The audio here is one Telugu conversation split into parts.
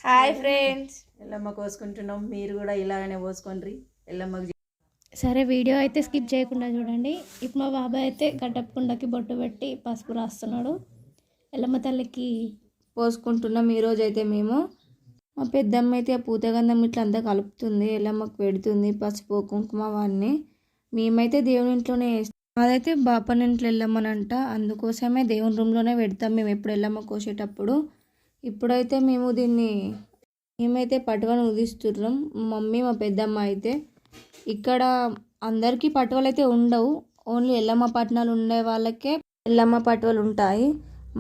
Hi friends, Yellamma కోసుకుంటున్నాం. మీరు కూడా ఇలాగనే కోసుకోండి. ఎల్లమ్మకి సరే, వీడియో అయితే స్కిప్ చేయకుండా చూడండి. ఇప్పుడు మా బాబాయ్ అయితే గడ్డపుండకి బొట్టు పెట్టి పసుపు రాస్తున్నాడు. ఎల్లమ్మ తల్లికి పోసుకుంటున్నాం. ఈరోజు అయితే మేము మా పెద్దమ్మ అయితే ఆ పూతగంధం ఇట్లా అంతా కలుపుతుంది, ఎల్లమ్మకు పెడుతుంది పసుపు కుంకుమ అవన్నీ. మేమైతే దేవుని ఇంట్లోనే వేస్తాం. అదైతే బాపన్ ఇంట్లో వెళ్ళమనంట, అందుకోసమే దేవుని రూమ్లోనే పెడతాం మేము ఎప్పుడు ఎల్లమ్మ కోసేటప్పుడు. ఇప్పుడైతే మేమైతే పటువను ఉదిస్తున్నాం. మమ్మీ మా పెద్దమ్మ అయితే ఇక్కడ అందరికీ పటువలు అయితే ఉండవు, ఓన్లీ ఎల్లమ్మ పట్నాలు ఉండే వాళ్ళకే ఎల్లమ్మ పటువలు ఉంటాయి.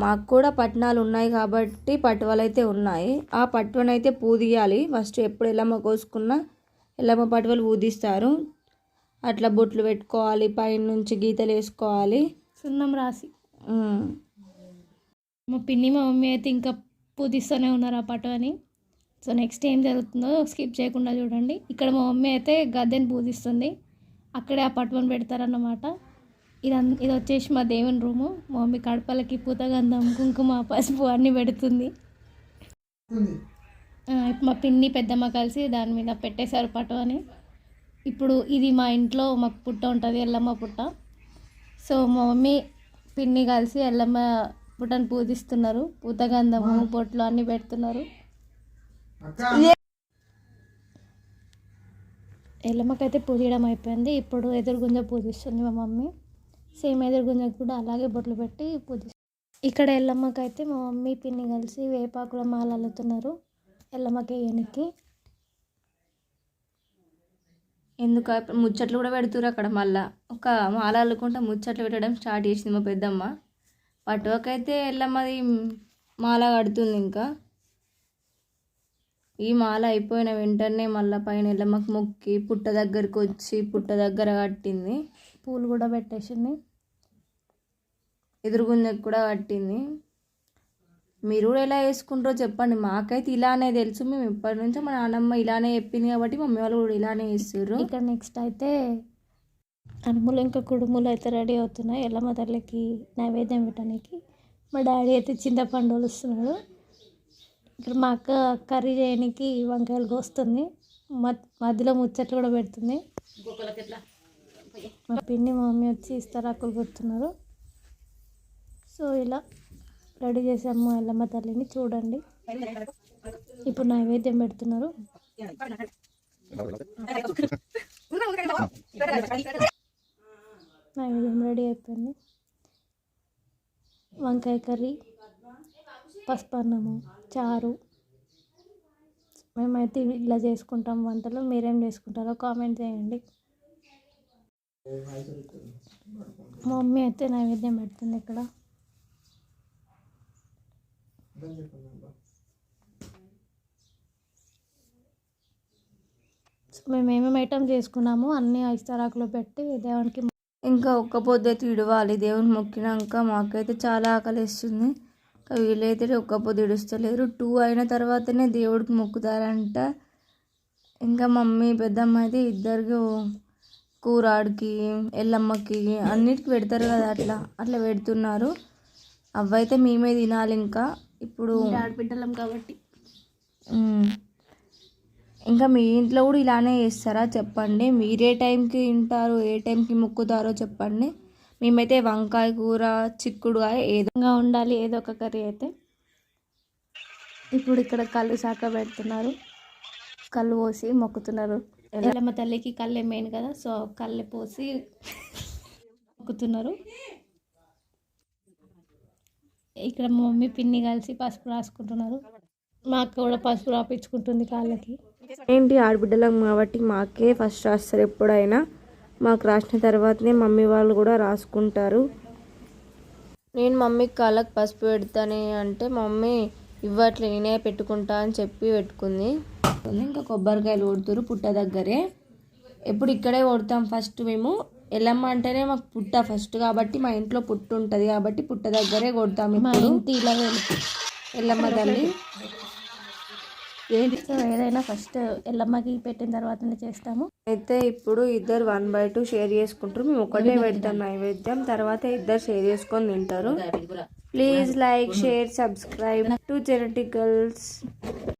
మాకు కూడా పట్నాలు ఉన్నాయి కాబట్టి పటువలు అయితే ఉన్నాయి. ఆ పటువను అయితే పూదియాలి ఫస్ట్. ఎప్పుడు ఎల్లమ్మ కోసుకున్నా ఎల్లమ్మ పటువలు పూదిస్తారు. అట్లా బొట్లు పెట్టుకోవాలి, పైన నుంచి గీతలు వేసుకోవాలి సున్నం రాసి. మా పిన్ని మా మమ్మీ అయితే ఇంకా పూజిస్తూనే ఉన్నారు ఆ పటువని. సో నెక్స్ట్ ఏం జరుగుతుందో స్కిప్ చేయకుండా చూడండి. ఇక్కడ మా మమ్మీ అయితే గద్దెని పూజిస్తుంది, అక్కడే ఆ పటువని పెడతారన్నమాట. ఇది వచ్చేసి మా దేవుని రూము. మా మమ్మీ కడపలకి పూతగంధం కుంకుమ పసుపు అన్నీ పెడుతుంది. ఇప్పుడు మా పిన్ని పెద్దమ్మ కలిసి దాని మీద పెట్టేశారు పటువని. ఇప్పుడు ఇది మా ఇంట్లో మాకు పుట్ట ఉంటుంది, ఎల్లమ్మ పుట్ట. సో మా మమ్మీ పిన్ని కలిసి ఎల్లమ్మ పుట్టను పూజిస్తున్నారు. పూతగంధము బొట్లు అన్నీ పెడుతున్నారు. ఎల్లమ్మకైతే పూజయడం అయిపోయింది. ఇప్పుడు ఎదురుగుంజ పూజిస్తుంది మా మమ్మీ. సేమ్ ఎదురుగుంజకు కూడా అలాగే బొట్లు పెట్టి పూజిస్తుంది. ఇక్కడ ఎల్లమ్మకైతే మా మమ్మీ పిన్ని కలిసి వేపాకుల మాల అల్లుతున్నారు ఎల్లమ్మకి వేయనికి. ఎందుకు ముచ్చట్లు కూడా పెడుతురు అక్కడ. మళ్ళీ ఒక మాల అల్లుకుంటా ముచ్చట్లు పెట్టడం స్టార్ట్ చేసింది మా పెద్దమ్మ. పటువకైతే ఎల్లమ్మది మాల కడుతుంది. ఇంకా ఈ మాల అయిపోయిన వెంటనే మళ్ళీ పైన ఎల్లమ్మకి మొక్కి పుట్ట దగ్గరికి వచ్చి పుట్ట దగ్గర కట్టింది. పూలు కూడా పెట్టేసింది, ఎదురుగుంజకు కూడా కట్టింది. మీరు కూడా ఎలా వేసుకుంటారో చెప్పండి. మాకైతే ఇలానే తెలుసు, మేము ఇప్పటి నుంచో మా నాన్నమ్మ ఇలానే చెప్పింది కాబట్టి మమ్మీ వాళ్ళు కూడా ఇలానే వేస్తారు. ఇక నెక్స్ట్ అయితే అనుములు ఇంకా కుడుములు అయితే రెడీ అవుతున్నాయి ఎల్లమ్మ తల్లికి నైవేద్యం పెట్టడానికి. మా డాడీ అయితే చింతపండు వస్తున్నాడు. ఇక్కడ మా అక్క కర్రీ చేయడానికి వంకాయలు కోస్తుంది, మధ్యలో ముచ్చట్లు కూడా పెడుతుంది. మా పిన్ని మా మమ్మీ వచ్చి ఇస్తరాకులు కొడుతున్నారు. సో ఇలా రెడీ చేసాము ఎల్లమ్మ తల్లిని. చూడండి, ఇప్పుడు నైవేద్యం పెడుతున్నారు. నైవేద్యం రెడీ అయిపోయింది. వంకాయ కర్రీ, పసుపు అన్నము, చారు. మేమైతే ఇలా చేసుకుంటాం వంటలు. మీరేం చేసుకుంటారో కామెంట్ చేయండి. మా మమ్మీ అయితే నైవేద్యం పెడుతుంది ఇక్కడ. మేము ఏమేమి ఐటమ్ చేసుకున్నాము అన్నీ ఇస్తరాకులో పెట్టి దేవునికి. ఇంకా ఒక్క పొద్దు ఇడవాలి దేవుని మొక్కినాక. మాకైతే చాలా ఆకలిస్తుంది. వీళ్ళైతే ఒక్క పొద్దు ఇడుస్తలేరు. 2 అయిన తర్వాతనే దేవుడికి మొక్కుతారంట. ఇంకా మమ్మీ పెద్దమ్మ అయితే ఇద్దరికి కూరాడికి ఎల్లమ్మకి అన్నిటికి పెడతారు కదా, అట్లా పెడుతున్నారు. అవైతే మేమే తినాలి. ఇంకా ఇప్పుడు ఆడబిడ్డలం కాబట్టి. ఇంకా మీ ఇంట్లో కూడా ఇలానే చేస్తారా చెప్పండి. మీరే టైంకి తింటారు, ఏ టైంకి మొక్కుతారో చెప్పండి. మేమైతే వంకాయ కూర, చిక్కుడుకాయ ఏదోగా ఉండాలి, ఏదో ఒక కర్రీ అయితే. ఇప్పుడు ఇక్కడ కళ్ళు శాఖ పెడుతున్నారు, కళ్ళు పోసి మొక్కుతున్నారు. ఎల్లమ్మ తల్లికి కళ్ళే మెయిన్ కదా, సో కళ్ళు పోసి మొక్కుతున్నారు. ఇక్కడ మా మమ్మీ పిన్ని కలిసి పసుపు రాసుకుంటున్నారు. మా అక్క కూడా పసుపు రాపించుకుంటుంది కాళ్ళకి. ఏంటి ఆడబిడ్డలం కాబట్టి మాకే ఫస్ట్ రాస్తారు ఎప్పుడైనా. మాకు రాసిన తర్వాతనే మమ్మీ వాళ్ళు కూడా రాసుకుంటారు. నేను మమ్మీకి కాళ్ళకి పసుపు పెడతానే అంటే మమ్మీ ఇవ్వట్లే, నేనే పెట్టుకుంటా అని చెప్పి పెట్టుకుంది. ఇంకా కొబ్బరికాయలు కొడుతురు పుట్ట దగ్గరే. ఎప్పుడు ఇక్కడే కొడతాం ఫస్ట్ మేము. ఎల్లమ్మ అంటేనే మాకు పుట్ట ఫస్ట్ కాబట్టి, మా ఇంట్లో పుట్టు ఉంటుంది కాబట్టి పుట్ట దగ్గరే కొడతాం. మా ఇంటి ఇలా ఎల్లమ్మ తల్లి సో ఏదైనా ఫస్ట్ ఎల్లమ్మకి పెట్టిన తర్వాతనే చేస్తాము. అయితే ఇప్పుడు ఇద్దరు 1/2 షేర్ చేసుకుంటారు. మేము ఒకటే పెడతాం నైవేద్యం, తర్వాత ఇద్దరు షేర్ చేసుకొని తింటారు. Please like, share, subscribe to genetic girls.